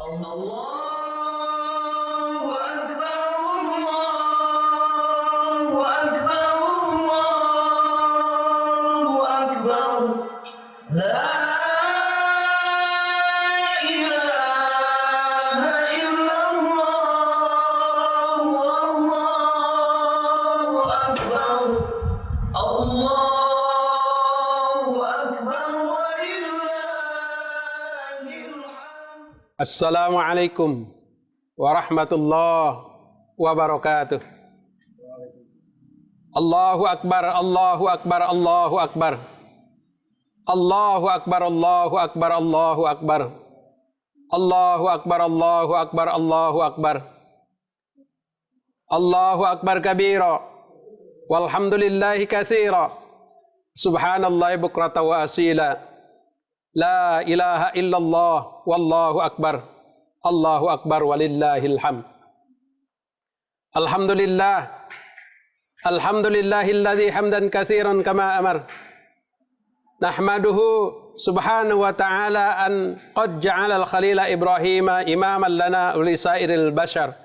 Allahu Akbar, Allahu Akbar, Allahu Akbar. La ilaha illallah, Allahu Akbar. Allahu Akbar walillahil hamd. Assalamualaikum warahmatullahi wabarakatuh. Allahu Akbar, Allahu Akbar, Allahu Akbar. Allahu Akbar, Allahu Akbar, Allahu Akbar. Allahu Akbar, Allahu Akbar, Allahu Akbar. Allahu Akbar kabira. Walhamdulillahi katsira. Subhanallahi bukrata wa asila. La ilaha illallah wallahu akbar. Allahu akbar walillahil hamd. Alhamdulillah. Alhamdulillahilladzi hamdan katsiran kama amar. Nahmaduhu subhanahu wa ta'ala an qad ja'ala al-khalila Ibrahima imaman lana li sairil bashar.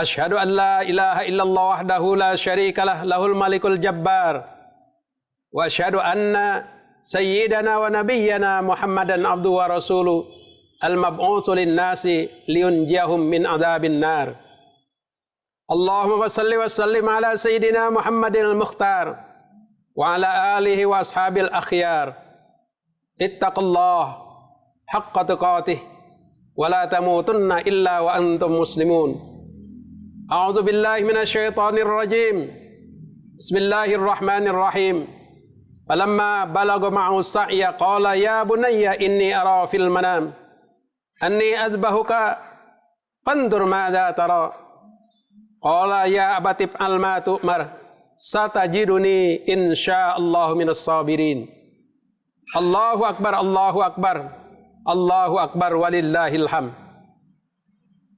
Asyhadu an la ilaha illallah wahdahu la syarika lah lahul malikul jabbar. Wa asyhadu anna Sayyidana wa nabiyyana Muhammadan abduhu wa rasuluh al-mab'utsu lin-nasi liyunjiyahum min adzabin nar. Allahumma shalli wa sallim ala sayyidina Muhammadin al-mukhtar wa ala alihi wa ashabil akhyar. Ittaqullah haqqa tuqatih wa la tamutunna illa wa antum muslimun. A'udzu billahi minasy syaithanir rajim. Bismillahirrahmanirrahim. Falamma balagha ma'ahu sa'ya qala ya bunayya inni ara fil manam anni adbahuka fandur madza tara. Qala ya abati fa'al ma tu'mar satajiduni insyaallahu minas sabirin. Allahu akbar, Allahu akbar, Allahu akbar walillahil hamd.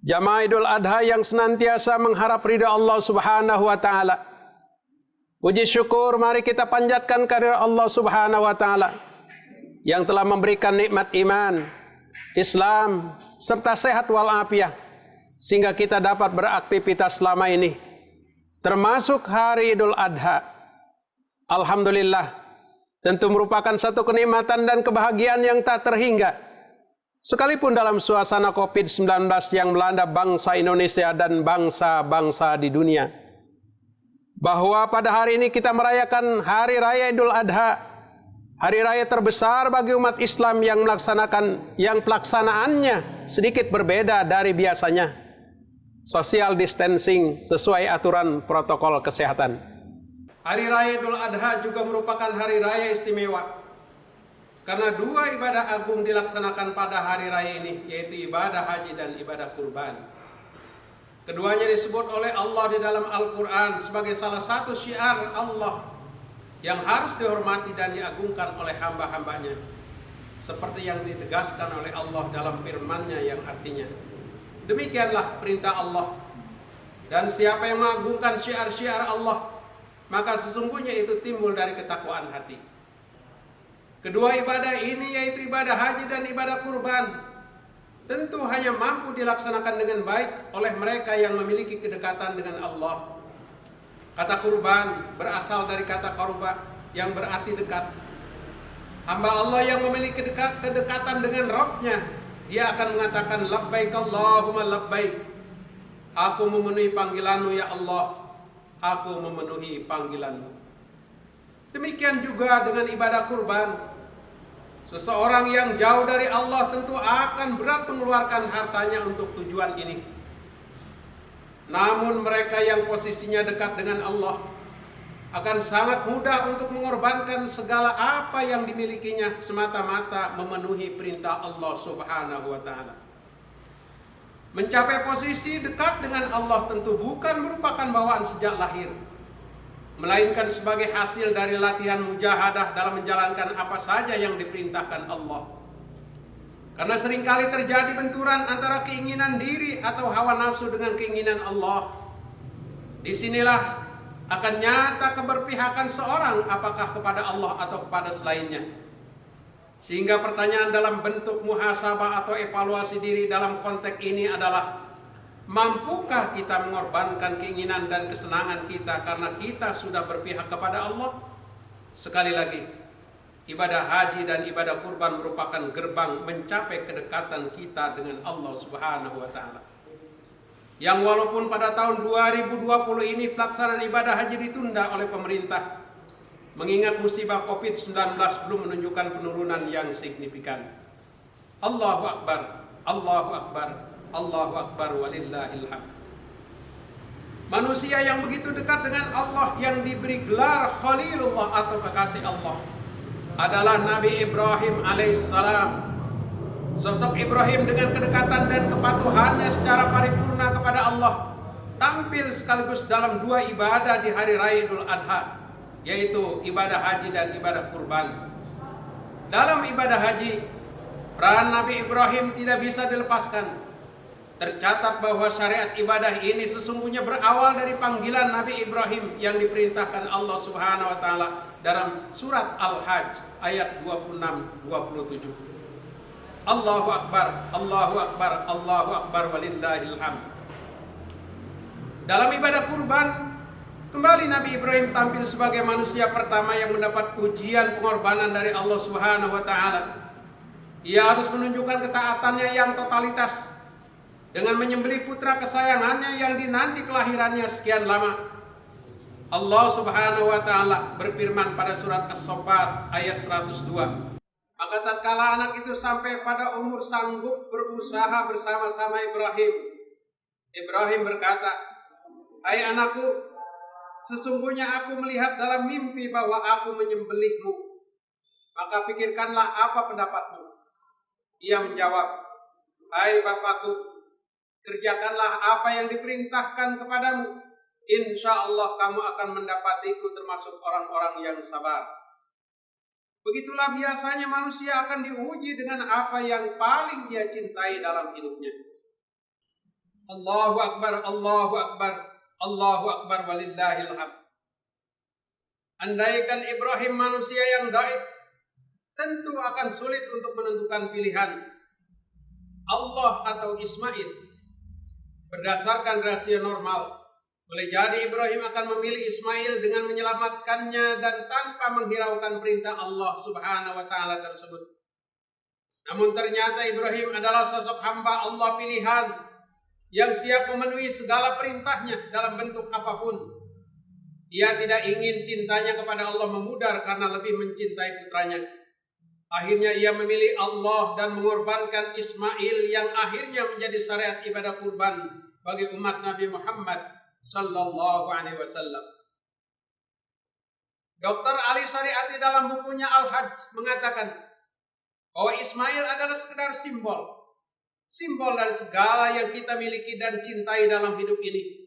Jamaah Idul Adha yang senantiasa mengharap ridha Allah Subhanahu wa taala. Puji syukur mari kita panjatkan kehadirat Allah Subhanahu wa taala yang telah memberikan nikmat iman, Islam serta sehat walafiat sehingga kita dapat beraktivitas selama ini termasuk hari Idul Adha. Alhamdulillah, tentu merupakan satu kenikmatan dan kebahagiaan yang tak terhingga sekalipun dalam suasana Covid-19 yang melanda bangsa Indonesia dan bangsa-bangsa di dunia. Bahwa pada hari ini kita merayakan Hari Raya Idul Adha, hari raya terbesar bagi umat Islam yang pelaksanaannya sedikit berbeda dari biasanya. Social distancing sesuai aturan protokol kesehatan. Hari Raya Idul Adha juga merupakan hari raya istimewa karena dua ibadah agung dilaksanakan pada hari raya ini, yaitu ibadah haji dan ibadah kurban. Keduanya disebut oleh Allah di dalam Al-Quran sebagai salah satu syiar Allah yang harus dihormati dan diagungkan oleh hamba-hambanya. Seperti yang ditegaskan oleh Allah dalam firman-Nya yang artinya, demikianlah perintah Allah. Dan siapa yang mengagungkan syiar-syiar Allah, maka sesungguhnya itu timbul dari ketakwaan hati. Kedua ibadah ini yaitu ibadah haji dan ibadah kurban tentu hanya mampu dilaksanakan dengan baik oleh mereka yang memiliki kedekatan dengan Allah. Kata kurban berasal dari kata qaruba yang berarti dekat. Hamba Allah yang memiliki kedekatan dengan Rabb-Nya, dia akan mengatakan labbaik Allahumma labbaik. Aku memenuhi panggilan-Mu ya Allah, aku memenuhi panggilan-Mu. Demikian juga dengan ibadah kurban. Seseorang yang jauh dari Allah tentu akan berat mengeluarkan hartanya untuk tujuan ini. Namun mereka yang posisinya dekat dengan Allah akan sangat mudah untuk mengorbankan segala apa yang dimilikinya semata-mata memenuhi perintah Allah Subhanahu wa ta'ala. Mencapai posisi dekat dengan Allah tentu bukan merupakan bawaan sejak lahir, melainkan sebagai hasil dari latihan mujahadah dalam menjalankan apa saja yang diperintahkan Allah. Karena seringkali terjadi benturan antara keinginan diri atau hawa nafsu dengan keinginan Allah. Disinilah akan nyata keberpihakan seorang apakah kepada Allah atau kepada selainnya. Sehingga pertanyaan dalam bentuk muhasabah atau evaluasi diri dalam konteks ini adalah, mampukah kita mengorbankan keinginan dan kesenangan kita karena kita sudah berpihak kepada Allah? Sekali lagi, ibadah haji dan ibadah kurban merupakan gerbang mencapai kedekatan kita dengan Allah Subhanahu wa taala. Yang walaupun pada tahun 2020 ini pelaksanaan ibadah haji ditunda oleh pemerintah mengingat musibah Covid-19 belum menunjukkan penurunan yang signifikan. Allahu Akbar, Allahu Akbar, Allahu Akbar walillahil hamd. Manusia yang begitu dekat dengan Allah, yang diberi gelar Khalilullah atau kekasih Allah, adalah Nabi Ibrahim alaihissalam. Sosok Ibrahim dengan kedekatan dan kepatuhannya secara paripurna kepada Allah tampil sekaligus dalam dua ibadah di hari raya Idul Adha, yaitu ibadah haji dan ibadah kurban. Dalam ibadah haji, peran Nabi Ibrahim tidak bisa dilepaskan. Tercatat bahwa syariat ibadah ini sesungguhnya berawal dari panggilan Nabi Ibrahim yang diperintahkan Allah Subhanahu wa taala dalam surat Al-Hajj ayat 26-27. Allahu Akbar, Allahu Akbar, Allahu Akbar walillahil hamd. Dalam ibadah kurban, kembali Nabi Ibrahim tampil sebagai manusia pertama yang mendapat ujian pengorbanan dari Allah Subhanahu wa taala. Ia harus menunjukkan ketaatannya yang totalitas dengan menyembelih putra kesayangannya yang dinanti kelahirannya sekian lama. Allah Subhanahu wa taala berfirman pada surat As-Saffat ayat 102. Maka tatkala anak itu sampai pada umur sanggup berusaha bersama-sama Ibrahim, Ibrahim berkata, "Hai anakku, sesungguhnya aku melihat dalam mimpi bahwa aku menyembelihmu. Maka pikirkanlah apa pendapatmu." Ia menjawab, "Hai bapakku, kerjakanlah apa yang diperintahkan kepadamu. Insya Allah kamu akan mendapatiku termasuk orang-orang yang sabar." Begitulah biasanya manusia akan diuji dengan apa yang paling dia cintai dalam hidupnya. Allahu Akbar, Allahu Akbar, Allahu Akbar walillahil hamd. Andaikan Ibrahim manusia yang gaib, tentu akan sulit untuk menentukan pilihan Allah atau Ismail. Berdasarkan rahasia normal, boleh jadi Ibrahim akan memilih Ismail dengan menyelamatkannya dan tanpa menghiraukan perintah Allah Subhanahu wa taala tersebut. Namun ternyata Ibrahim adalah sosok hamba Allah pilihan yang siap memenuhi segala perintahnya dalam bentuk apapun. Ia tidak ingin cintanya kepada Allah memudar karena lebih mencintai putranya. Akhirnya ia memilih Allah dan mengorbankan Ismail yang akhirnya menjadi syariat ibadah kurban bagi umat Nabi Muhammad sallallahu alaihi wasallam. Dr. Ali Syariati dalam bukunya Al-Hajj mengatakan bahwa Ismail adalah sekedar simbol dari segala yang kita miliki dan cintai dalam hidup ini.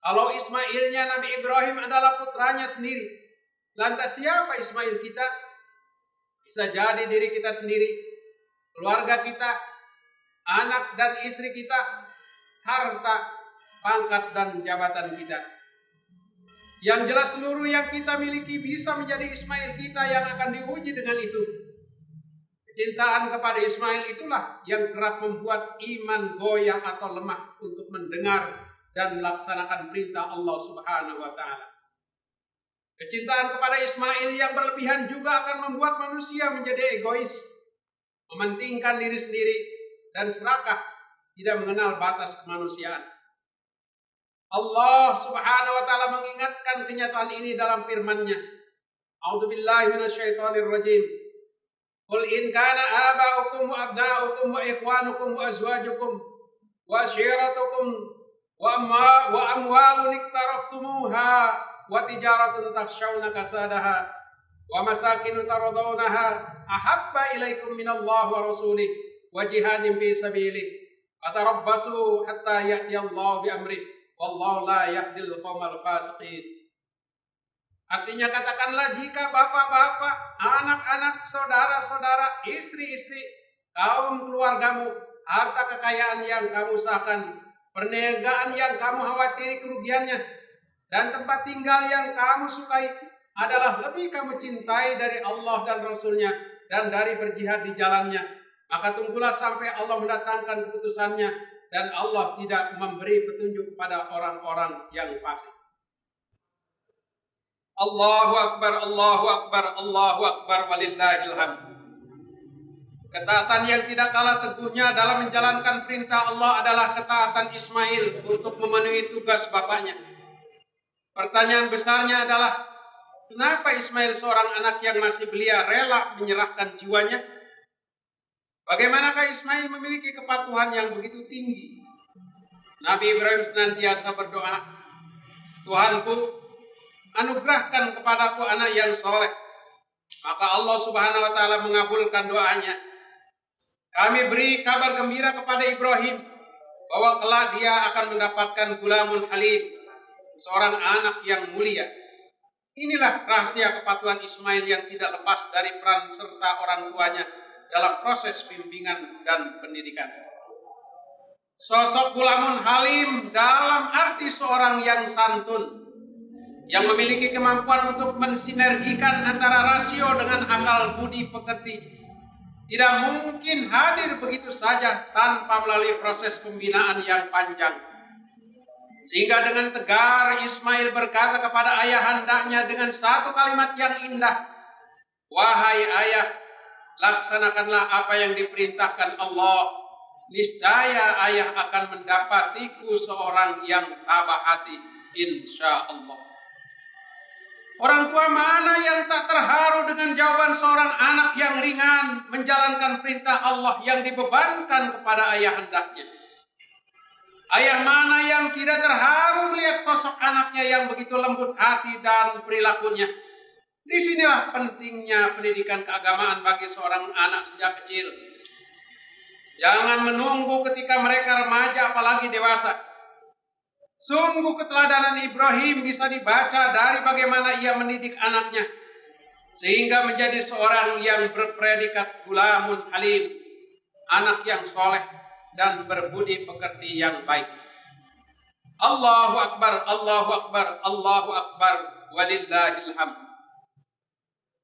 Kalau Ismailnya Nabi Ibrahim adalah putranya sendiri, lantas siapa Ismail kita? Bisa jadi diri kita sendiri, keluarga kita, anak dan istri kita, harta, pangkat dan jabatan kita. Yang jelas seluruh yang kita miliki bisa menjadi Ismail kita yang akan diuji dengan itu. Kecintaan kepada Ismail itulah yang kerap membuat iman goyah atau lemah untuk mendengar dan melaksanakan perintah Allah Subhanahu wa taala. Kecintaan kepada Ismail yang berlebihan juga akan membuat manusia menjadi egois, mementingkan diri sendiri dan serakah, tidak mengenal batas kemanusiaan. Allah Subhanahu wa taala mengingatkan kenyataan ini dalam firman-Nya. A'udzubillahi minasyaitonir rajim. Qul in kana aba'ukum wa abna'ukum wa ikhwanukum wa azwajukum wa ashiratukum wa amwalun iktaraftumuha wa tijaratun takhshawna kasadaha wa masakin tardawnaha ahabba ilaikum minallahi wa rasulih wa jihadin fi sabilih fatarabbasu hatta ya'tiyallahu bi amrih wallahu la yahdil qaumal fasiqin. Artinya katakanlah, jika bapak-bapak, anak-anak, saudara-saudara, istri-istri, kaum keluargamu, harta kekayaan yang kamu usahakan, perniagaan yang kamu khawatiri kerugiannya, dan tempat tinggal yang kamu sukai adalah lebih kamu cintai dari Allah dan Rasul-Nya, dan dari berjihad di jalannya, maka tunggulah sampai Allah mendatangkan keputusannya dan Allah tidak memberi petunjuk kepada orang-orang yang fasik. Allahu Akbar, Allahu Akbar, Allahu Akbar, walillahil hamd. Ketaatan yang tidak kalah teguhnya dalam menjalankan perintah Allah adalah ketaatan Ismail untuk memenuhi tugas bapaknya. Pertanyaan besarnya adalah, kenapa Ismail seorang anak yang masih belia rela menyerahkan jiwanya? Bagaimanakah Ismail memiliki kepatuhan yang begitu tinggi? Nabi Ibrahim senantiasa berdoa, Tuhanku, anugerahkan kepadaku anak yang soleh. Maka Allah Subhanahu wa Ta'ala mengabulkan doanya. Kami beri kabar gembira kepada Ibrahim bahwa kelak dia akan mendapatkan gulamun halim, seorang anak yang mulia. Inilah rahasia kepatuhan Ismail yang tidak lepas dari peran serta orang tuanya dalam proses bimbingan dan pendidikan. Sosok gulamun halim dalam arti seorang yang santun, yang memiliki kemampuan untuk mensinergikan antara rasio dengan akal budi pekerti, tidak mungkin hadir begitu saja tanpa melalui proses pembinaan yang panjang. Sehingga dengan tegar Ismail berkata kepada ayahandanya dengan satu kalimat yang indah, wahai ayah, laksanakanlah apa yang diperintahkan Allah. Niscaya ayah akan mendapatiku seorang yang tabah hati, insya Allah. Orang tua mana yang tak terharu dengan jawaban seorang anak yang ringan menjalankan perintah Allah yang dibebankan kepada ayahandanya? Ayah mana yang tidak terharu melihat sosok anaknya yang begitu lembut hati dan perilakunya? Disinilah pentingnya pendidikan keagamaan bagi seorang anak sejak kecil. Jangan menunggu ketika mereka remaja apalagi dewasa. Sungguh keteladanan Ibrahim bisa dibaca dari bagaimana ia mendidik anaknya, sehingga menjadi seorang yang berpredikat gulamun halim, anak yang soleh dan berbudi pekerti yang baik. Allahu Akbar, Allahu Akbar, Allahu Akbar, walillahil hamd.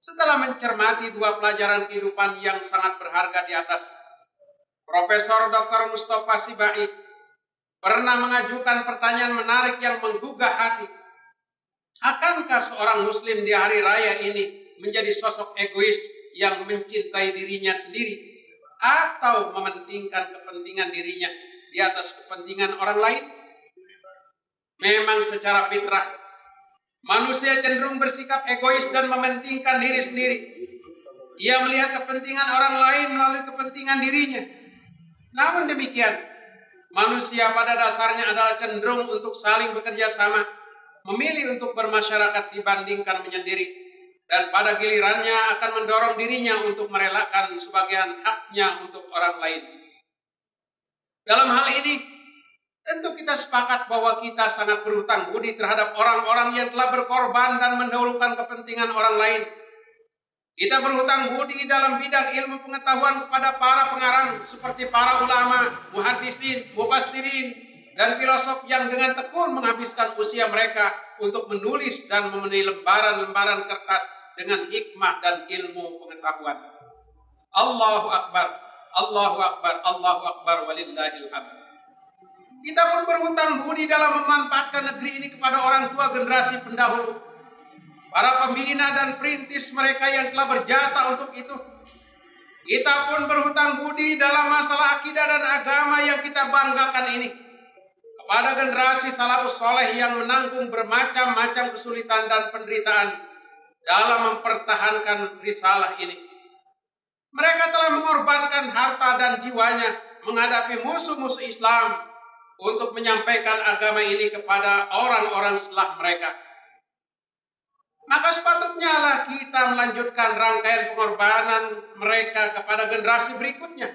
Setelah mencermati dua pelajaran kehidupan yang sangat berharga di atas, Profesor Dr. Mustafa Sibai pernah mengajukan pertanyaan menarik yang menggugah hati. Akankah seorang muslim di hari raya ini menjadi sosok egois yang mencintai dirinya sendiri atau mementingkan kepentingan dirinya di atas kepentingan orang lain? Memang secara fitrah manusia cenderung bersikap egois dan mementingkan diri sendiri. Ia melihat kepentingan orang lain melalui kepentingan dirinya. Namun demikian, manusia pada dasarnya adalah cenderung untuk saling bekerja sama, memilih untuk bermasyarakat dibandingkan menyendiri, dan pada gilirannya akan mendorong dirinya untuk merelakan sebagian haknya untuk orang lain. Dalam hal ini, tentu kita sepakat bahwa kita sangat berhutang budi terhadap orang-orang yang telah berkorban dan mendahulukan kepentingan orang lain. Kita berhutang budi dalam bidang ilmu pengetahuan kepada para pengarang seperti para ulama, muhaddisin, mufassirin, dan filosof yang dengan tekun menghabiskan usia mereka untuk menulis dan memenuhi lembaran-lembaran kertas dengan hikmah dan ilmu pengetahuan. Allahu Akbar, Allahu Akbar, Allahu Akbar, walillahil hamd. Kita pun berhutang budi dalam memanfaatkan negeri ini kepada orang tua generasi pendahulu, para pembina dan perintis mereka yang telah berjasa untuk itu. Kita pun berhutang budi dalam masalah akidah dan agama yang kita banggakan ini kepada generasi salafus soleh yang menanggung bermacam-macam kesulitan dan penderitaan dalam mempertahankan risalah ini. Mereka telah mengorbankan harta dan jiwanya menghadapi musuh-musuh Islam untuk menyampaikan agama ini kepada orang-orang setelah mereka. Maka sepatutnya lah kita melanjutkan rangkaian pengorbanan mereka kepada generasi berikutnya,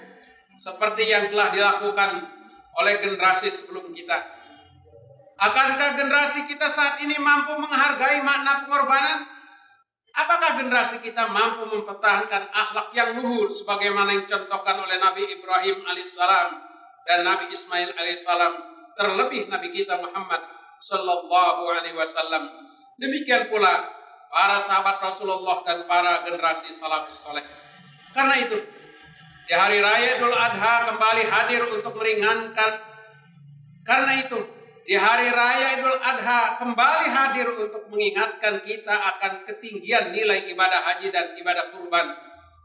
seperti yang telah dilakukan oleh generasi sebelum kita. Akankah generasi kita saat ini mampu menghargai makna pengorbanan? Apakah generasi kita mampu mempertahankan akhlak yang luhur sebagaimana yang dicontohkan oleh Nabi Ibrahim alaihissalam dan Nabi Ismail alaihissalam, terlebih Nabi kita Muhammad sallallahu alaihi wasallam? Demikian pula para sahabat Rasulullah dan para generasi salafus saleh. Karena itu, di hari raya Idul Adha kembali hadir untuk meringankan. Karena itu, di hari raya Idul Adha kembali hadir untuk mengingatkan kita akan ketinggian nilai ibadah haji dan ibadah kurban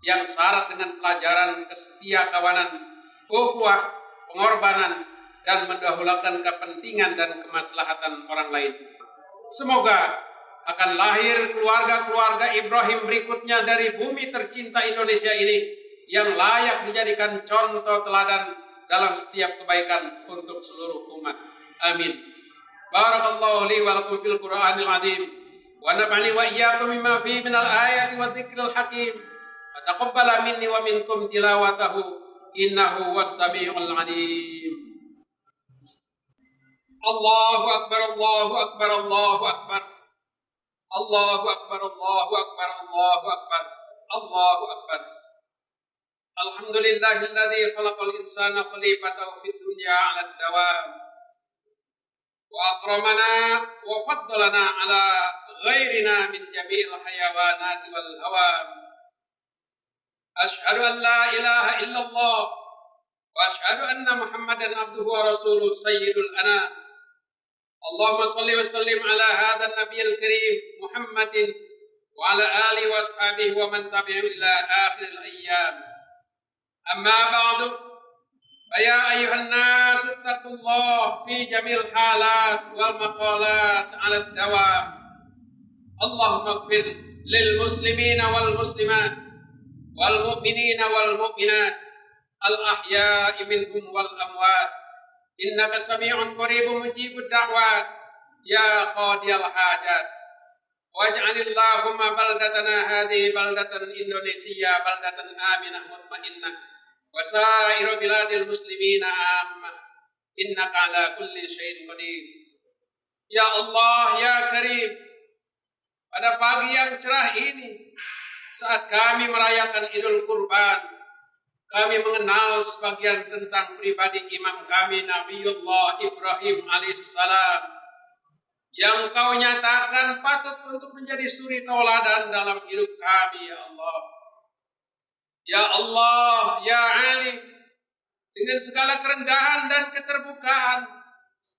yang syarat dengan pelajaran kesetiakawanan, ukhuwah, pengorbanan, dan mendahulukan kepentingan dan kemaslahatan orang lain. Semoga akan lahir keluarga-keluarga Ibrahim berikutnya dari bumi tercinta Indonesia ini yang layak dijadikan contoh teladan dalam setiap kebaikan untuk seluruh umat. Amin. Barakallahu li wa lakum fil Qur'anil azim wa nafa'ani wa iyyakum mimma fihi minal ayati wa dzikril hakim. Wa taqabbala minni wa minkum tilawatahu innahu was-sami'ul alim. Allahu akbar, Allahu akbar, Allahu akbar. Allahu akbar, Allahu akbar, Allahu akbar, Allahu akbar. Alhamdulillahilladzi khalaqal insana khalifatahu fid dunya 'ala ad-dawam wa akramana wa faddalana 'ala ghairina min jami'il hayawanati wal hawam. Asyhadu an la ilaha illallah wa asyhadu anna Muhammadan abduhu wa rasuluhu sayyidul anam. Allahumma salli wa sallim ala hadha an-nabiyil karim Muhammadin wa ala alihi wa ashabihi wa man tabi'ahum ila akhiril ayyam. Amma ba'du, ya ayuhan nas ittaqullah fi jamil halat wal maqalat 'ala ad-dawam. Allahumma ighfir lil muslimina wal muslimat wal mu'minina wal mu'minat al ahya'i minhum wal amwat. Innaka sami'un qaribun mujibud da'wat ya qadiyal hajat. Waj'alillahumma baldatana hadhihi baldatan Indonesia baldatan aminah mutmainnah wa sa'iru biladil muslimina ammah. Innaka ala kulli syai'in qadir. Ya Allah, ya Karim, pada pagi yang cerah ini saat kami merayakan Idul Kurban, kami mengenal sebagian tentang pribadi imam kami Nabiullah Ibrahim alaihissalam yang Kau nyatakan patut untuk menjadi suri tauladan dalam hidup kami, ya Allah. Ya Allah, ya Alim, dengan segala kerendahan dan keterbukaan,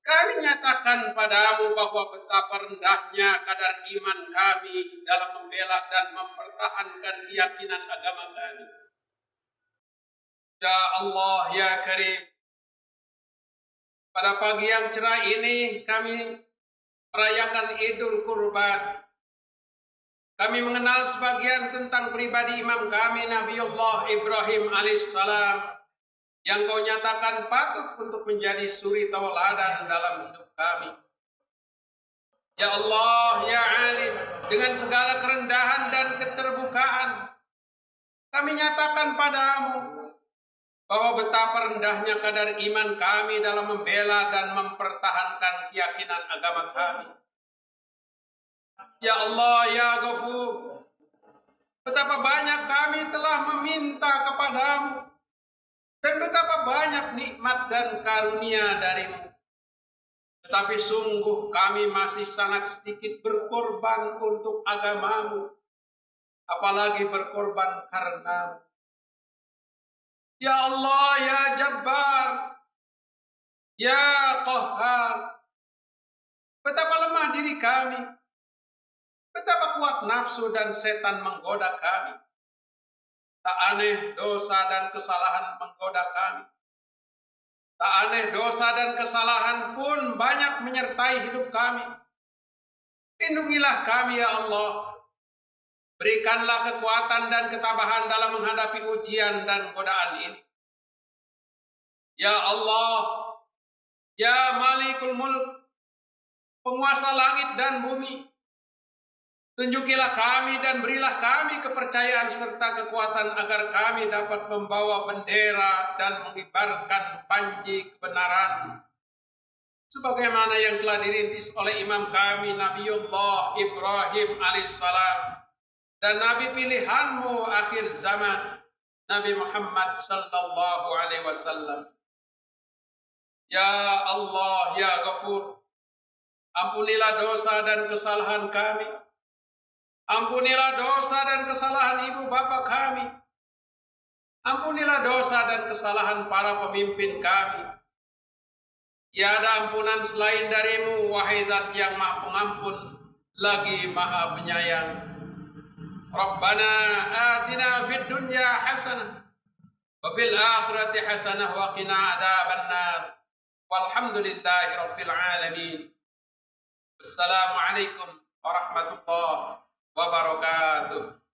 kami nyatakan padamu bahwa betapa rendahnya kadar iman kami dalam membela dan mempertahankan keyakinan agama kami. Ya Allah, ya Karim, pada pagi yang cerah ini kami merayakan Idul Kurban. Kami mengenal sebagian tentang pribadi imam kami Nabiullah Ibrahim alaihissalam yang Kau nyatakan patut untuk menjadi suri tauladan dalam hidup kami. Ya Allah, ya Alim, dengan segala kerendahan dan keterbukaan, kami nyatakan padamu bahwa betapa rendahnya kadar iman kami dalam membela dan mempertahankan keyakinan agama kami. Ya Allah, ya Ghafur, betapa banyak kami telah meminta kepadamu dan betapa banyak nikmat dan karunia darimu. Tetapi sungguh kami masih sangat sedikit berkorban untuk agamamu, apalagi berkorban karenamu. Ya Allah, ya Jabbar, ya Qahhar, betapa lemah diri kami, betapa kuat nafsu dan setan menggoda kami. Tak aneh dosa dan kesalahan menggoda kami. Tak aneh dosa dan kesalahan pun banyak menyertai hidup kami. Lindungilah kami, ya Allah. Berikanlah kekuatan dan ketabahan dalam menghadapi ujian dan godaan ini. Ya Allah, ya Malikul Mulk, penguasa langit dan bumi, tunjukilah kami dan berilah kami kepercayaan serta kekuatan agar kami dapat membawa bendera dan mengibarkan panji kebenaran sebagaimana yang telah dirintis oleh imam kami Nabiullah Ibrahim alaihissalam dan Nabi pilihanmu akhir zaman, Nabi Muhammad sallallahu alaihi wasallam. Ya Allah, ya Ghafur, ampunilah dosa dan kesalahan kami. Ampunilah dosa dan kesalahan ibu bapa kami. Ampunilah dosa dan kesalahan para pemimpin kami. Tiada ampunan selain darimu, wahai Zat yang maha pengampun, lagi maha penyayang. Rabbana atina fid dunya hasanah, wa fil akhirati hasanah, wa qina adzabannar. Walhamdulillahi rabbil alamin. Wassalamualaikum warahmatullahi wabarakatuh.